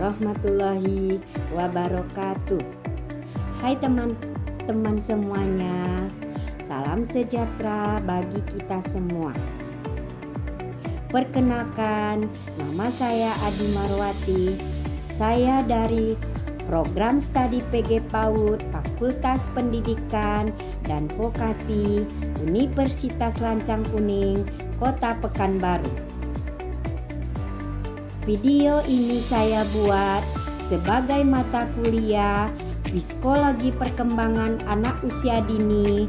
warahmatullahi wabarakatuh. Hai teman-teman semuanya, salam sejahtera bagi kita semua. Perkenalkan, nama saya Adi Marwati. Saya dari Program Studi PG PAUD Fakultas Pendidikan dan Vokasi Universitas Lancang Kuning, Kota Pekanbaru. Video ini saya buat sebagai mata kuliah Psikologi Perkembangan Anak Usia Dini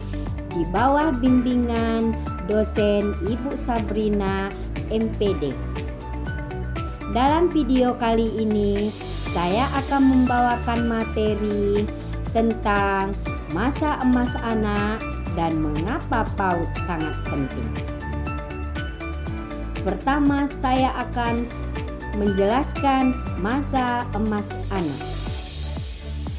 di bawah bimbingan dosen Ibu Sabrina MPD. Dalam video kali ini saya akan membawakan materi tentang masa emas anak dan mengapa PAUD sangat penting. Pertama, saya akan menjelaskan masa emas anak,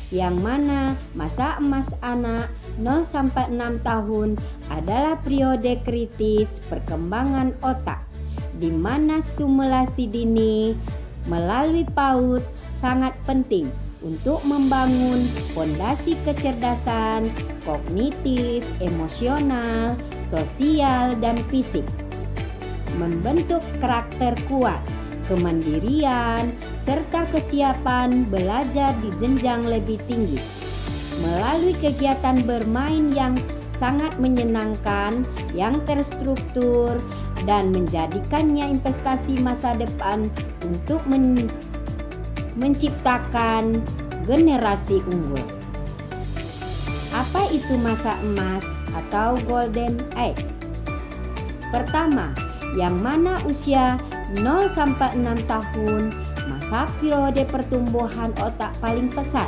yang mana masa emas anak 0-6 tahun adalah periode kritis perkembangan otak, di mana stimulasi dini melalui PAUD sangat penting untuk membangun fondasi kecerdasan kognitif, emosional, sosial, dan fisik, membentuk karakter kuat, kemandirian, serta kesiapan belajar di jenjang lebih tinggi melalui kegiatan bermain yang sangat menyenangkan, yang terstruktur, dan menjadikannya investasi masa depan untuk menciptakan generasi unggul. Apa itu masa emas atau golden age? Pertama, yang mana usia 0-6 tahun, masa periode pertumbuhan otak paling pesat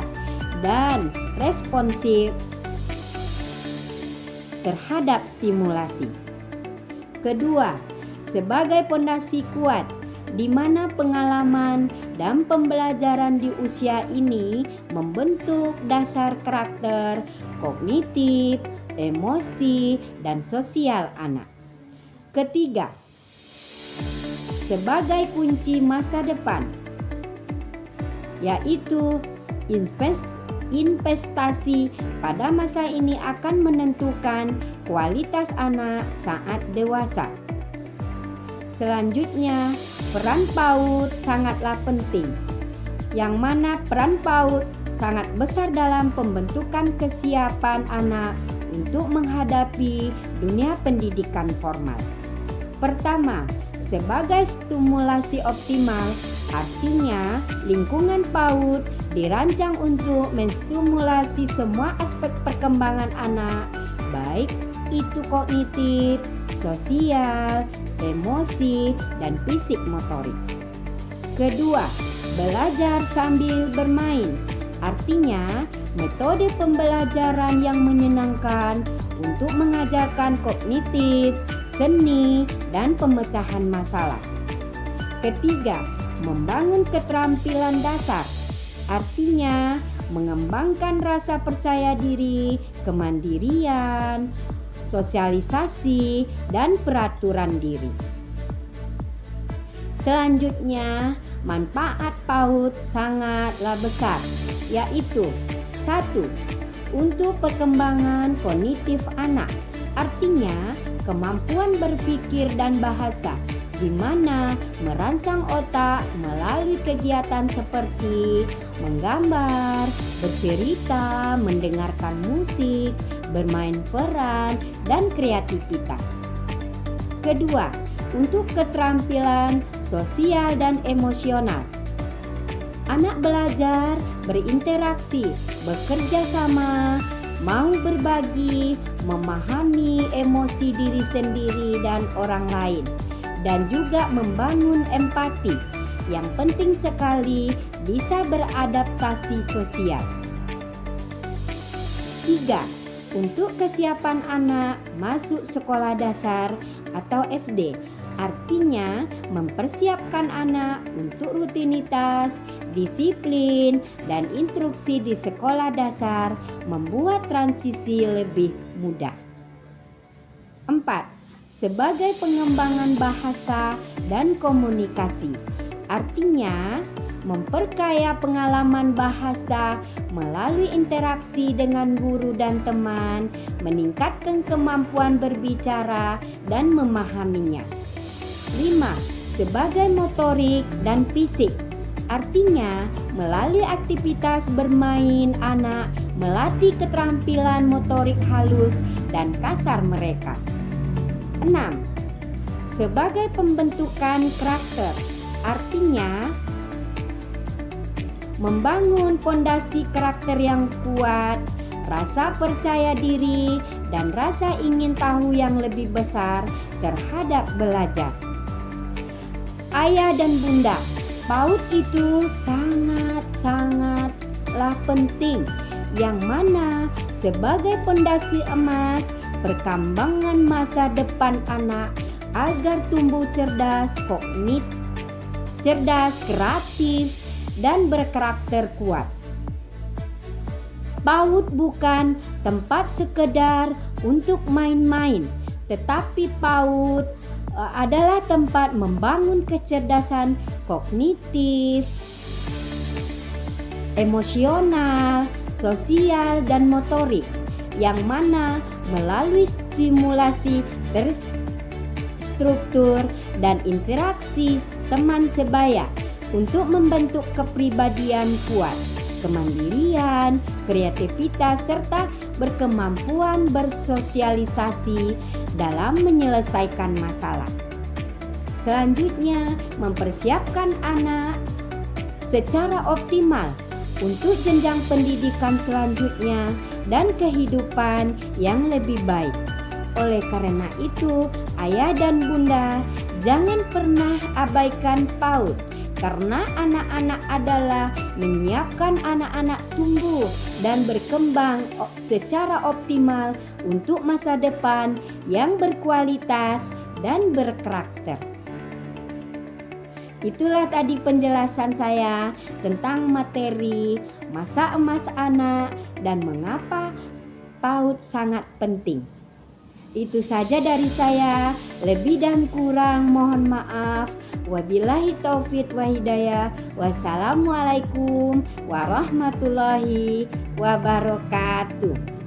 dan responsif terhadap stimulasi. Kedua, sebagai fondasi kuat di mana pengalaman dan pembelajaran di usia ini membentuk dasar karakter, kognitif, emosi, dan sosial anak. Ketiga, sebagai kunci masa depan, yaitu investasi pada masa ini akan menentukan kualitas anak saat dewasa. Selanjutnya, peran PAUD sangatlah penting, yang mana peran PAUD sangat besar dalam pembentukan kesiapan anak untuk menghadapi dunia pendidikan formal. Pertama, sebagai stimulasi optimal, artinya lingkungan PAUD dirancang untuk menstimulasi semua aspek perkembangan anak, baik itu kognitif, sosial, emosi, dan fisik motorik. Kedua, belajar sambil bermain, artinya metode pembelajaran yang menyenangkan untuk mengajarkan kognitif, seni, dan pemecahan masalah. Ketiga, membangun keterampilan dasar, artinya mengembangkan rasa percaya diri, kemandirian, sosialisasi, dan peraturan diri. Selanjutnya, manfaat PAUD sangatlah besar, yaitu 1. Untuk perkembangan kognitif anak, artinya kemampuan berpikir dan bahasa, di mana merangsang otak melalui kegiatan seperti menggambar, bercerita, mendengarkan musik, bermain peran, dan kreativitas. Kedua, untuk keterampilan sosial dan emosional. Anak belajar berinteraksi, bekerja sama, mau berbagi, memahami emosi diri sendiri dan orang lain, dan juga membangun empati. Yang penting sekali bisa beradaptasi sosial. 3. Untuk kesiapan anak masuk sekolah dasar atau SD, artinya mempersiapkan anak untuk rutinitas, disiplin, dan instruksi di sekolah dasar, membuat transisi lebih mudah. 4. Sebagai pengembangan bahasa dan komunikasi, artinya memperkaya pengalaman bahasa melalui interaksi dengan guru dan teman, meningkatkan kemampuan berbicara dan memahaminya. 5. Sebagai motorik dan fisik. Artinya, melalui aktivitas bermain, anak melatih keterampilan motorik halus dan kasar mereka. 6. Sebagai pembentukan karakter. Artinya, membangun fondasi karakter yang kuat, rasa percaya diri, dan rasa ingin tahu yang lebih besar terhadap belajar. Ayah dan bunda, PAUD itu sangat-sangatlah penting, yang mana sebagai fondasi emas perkembangan masa depan anak agar tumbuh cerdas, kreatif, dan berkarakter kuat. PAUD bukan tempat sekedar untuk main-main, tetapi PAUD adalah tempat membangun kecerdasan kognitif, emosional, sosial, dan motorik, yang mana melalui stimulasi terstruktur dan interaksi teman sebaya untuk membentuk kepribadian kuat, kemandirian, kreativitas, serta berkemampuan bersosialisasi dalam menyelesaikan masalah. Selanjutnya, mempersiapkan anak secara optimal untuk jenjang pendidikan selanjutnya dan kehidupan yang lebih baik. Oleh karena itu, ayah dan bunda, jangan pernah abaikan PAUD, karena anak-anak adalah menyiapkan anak-anak tumbuh dan berkembang secara optimal untuk masa depan yang berkualitas dan berkarakter. Itulah tadi penjelasan saya tentang materi masa emas anak dan mengapa PAUD sangat penting. Itu saja dari saya, lebih dan kurang mohon maaf. Wabillahi taufiq wa hidayah. Wassalamualaikum warahmatullahi wabarakatuh.